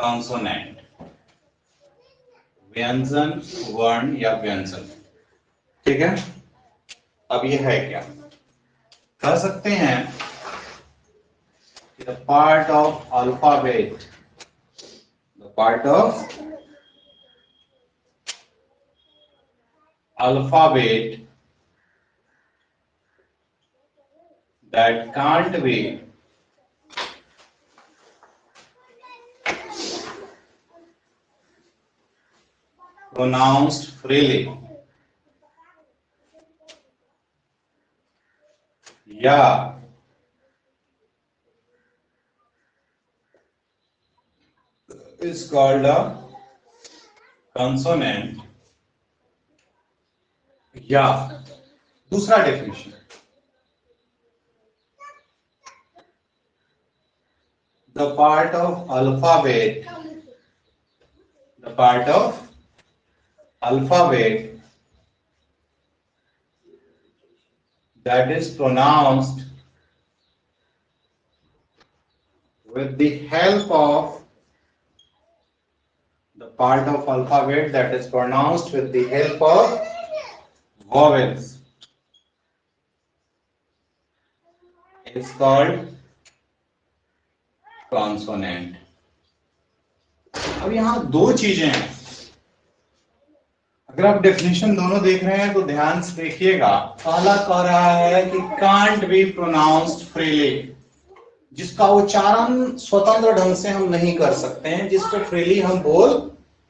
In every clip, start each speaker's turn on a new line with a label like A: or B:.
A: Consonant, व्यंजन, वर्ण या व्यंजन। ठीक है, अब ये है क्या, कह सकते हैं the part of alphabet, the part of alphabet that can't be pronounced freely या is called a consonant, या दूसरा definition, the part of alphabet, the part of alphabet that is pronounced with the help of, the part of alphabet that is pronounced with the help of vowels is called consonant। अब यहां दो चीजें हैं, अगर आप definition दोनों देख रहे हैं तो ध्यान से देखिएगा। पहला कह रहा है कि कांट बी प्रोनाउंस्ड फ्रीली, जिसका उच्चारण स्वतंत्र ढंग से हम नहीं कर सकते हैं, जिसको फ्रीली हम बोल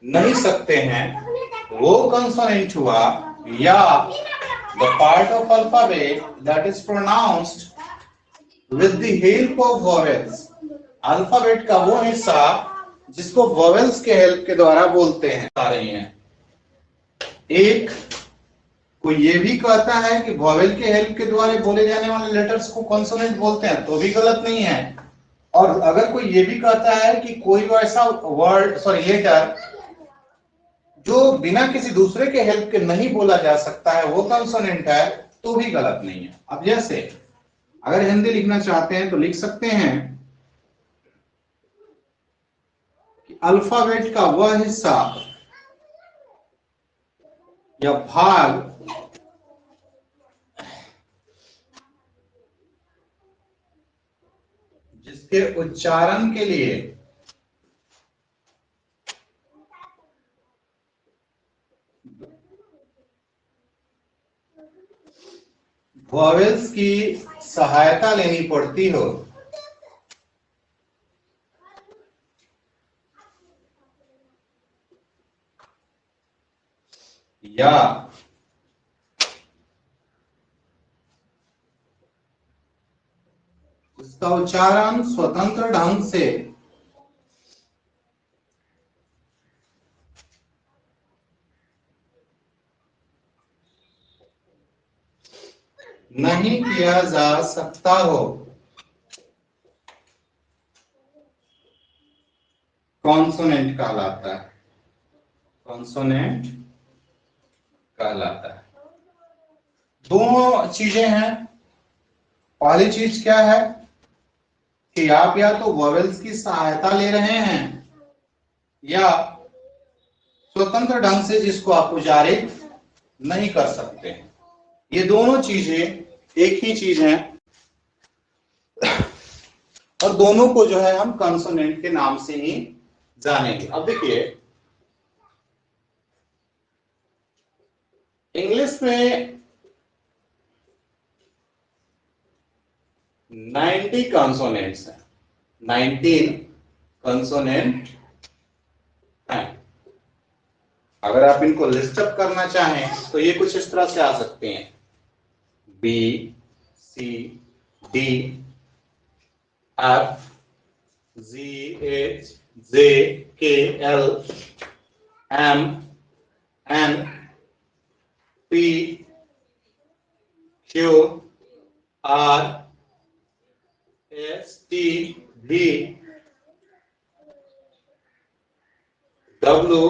A: नहीं सकते हैं, वो कंसोनेंट हुआ। या the part of alphabet that is pronounced with the help of vowels, alphabet का वो हिस्सा जिसको वोवेल्स के हेल्प के द्वारा बोलते हैं आ रही हैं। एक कोई ये भी कहता है कि वोवेल के हेल्प के द्वारा बोले जाने वाले लेटर्स को कॉन्सोनेंट बोलते हैं, तो भी गलत नहीं है। और अगर कोई ये भी कहता है कि कोई ऐसा वर्ड लेटर जो बिना किसी दूसरे के हेल्प के नहीं बोला जा सकता है वो कॉन्सोनेंट है, तो भी गलत नहीं है। अब जैसे अगर हिंदी लिखना चाहते हैं तो लिख सकते हैं कि अल्फाबेट का वह हिस्सा या भाग जिसके उच्चारण के लिए वोवेल्स की सहायता लेनी पड़ती हो, या उसका उच्चारण स्वतंत्र ढंग से नहीं किया जा सकता हो, कॉन्सोनेंट कहलाता है, कॉन्सोनेंट कहलाता है। दोनों चीजें हैं। पहली चीज क्या है कि आप या तो वोवेल्स की सहायता ले रहे हैं या स्वतंत्र ढंग से जिसको आप उच्चारित नहीं कर सकते। ये दोनों चीजें एक ही चीज हैं और दोनों को जो है हम कॉन्सोनेंट के नाम से ही जानेंगे। अब देखिए इंग्लिश में 90 कॉन्सोनेंट्स हैं, 19 कॉन्सोनेंट हैं। अगर आप इनको लिस्ट अप करना चाहें तो ये कुछ इस तरह से आ सकते हैं: B, C, D, F, G, H, J, K, L, M, N, P, Q, R, S, T, V, W,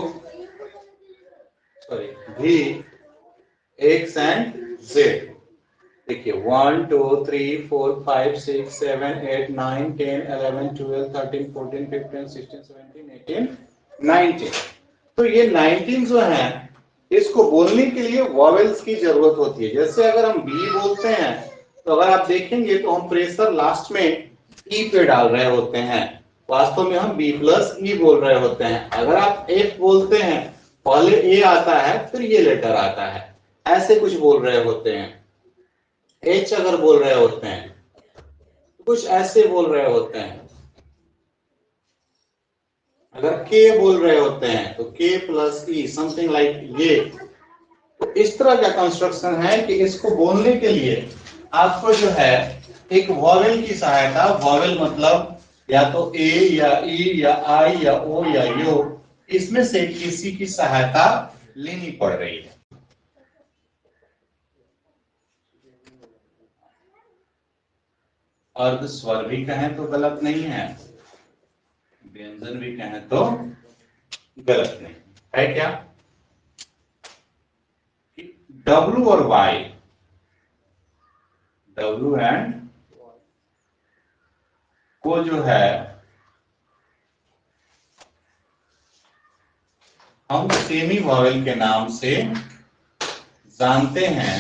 A: V, X and Z। देखिए 1 2 3 4 5 6 7 8 9 10 11 12 13 14 15 16 17 18 19। तो ये 19 जो है इसको बोलने के लिए वॉवेल्स की जरूरत होती है। जैसे अगर हम बी बोलते हैं तो अगर आप देखेंगे तो हम प्रेशर लास्ट में ई पे डाल रहे होते हैं, वास्तव में हम बी प्लस ई बोल रहे होते हैं। अगर आप एफ बोलते हैं पहले ए आता है फिर ये लेटर आता है, ऐसे कुछ बोल रहे होते हैं। एच अगर बोल रहे होते हैं तो कुछ ऐसे बोल रहे होते हैं। अगर के बोल रहे होते हैं तो के प्लस ई, समथिंग लाइक ये। तो इस तरह का कंस्ट्रक्शन है कि इसको बोलने के लिए आपको जो है एक वॉवेल की सहायता, वॉवेल मतलब या तो ए या ई या आई या ओ या यो, इसमें से किसी की सहायता लेनी पड़ रही है। अर्ध स्वर भी कहें तो गलत नहीं है, व्यंजन भी कहें तो गलत नहीं है क्या? डब्ल्यू और वाई, डब्ल्यू एंड को जो है हम सेमी वॉवेल के नाम से जानते हैं,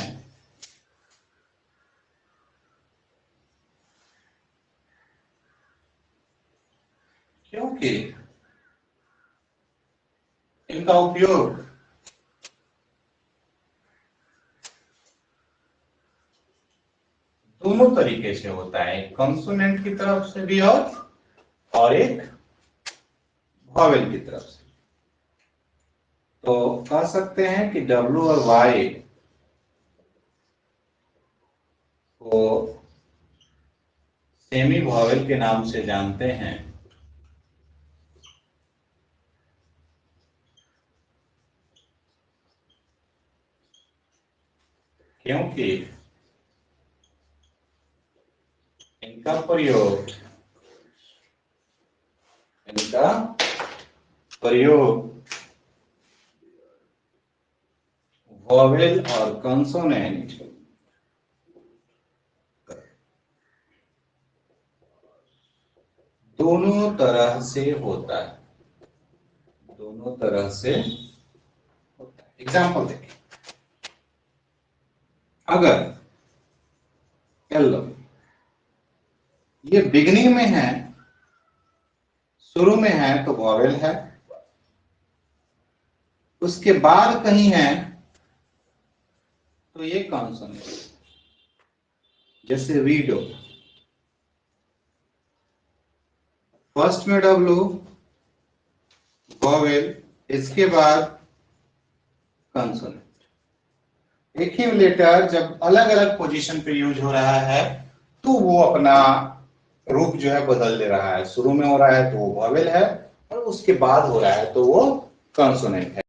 A: क्योंकि इनका उपयोग दोनों तरीके से होता है, एक कंसोनेंट की तरफ से भी और एक वॉवेल की तरफ से। तो कह सकते हैं कि डब्ल्यू और वाई को सेमी वॉवेल के नाम से जानते हैं क्योंकि इनका प्रयोग वॉवेल और कंसोनेंट दोनों तरह से होता है, दोनों तरह से होता है। एग्जाम्पल देखिए, अगर एल ये बिगिनिंग में है, शुरू में है तो वॉवेल है, उसके बाद कहीं है तो ये कॉन्सोनेंट। जैसे वीडो, फर्स्ट में डब्ल्यू वॉवेल, इसके बाद कॉन्सोनेंट। एक ही लेटर जब अलग अलग पोजीशन पे यूज हो रहा है तो वो अपना रूप जो है बदल दे रहा है। शुरू में हो रहा है तो वो वॉवेल है और उसके बाद हो रहा है तो वो कॉन्सोनेंट है।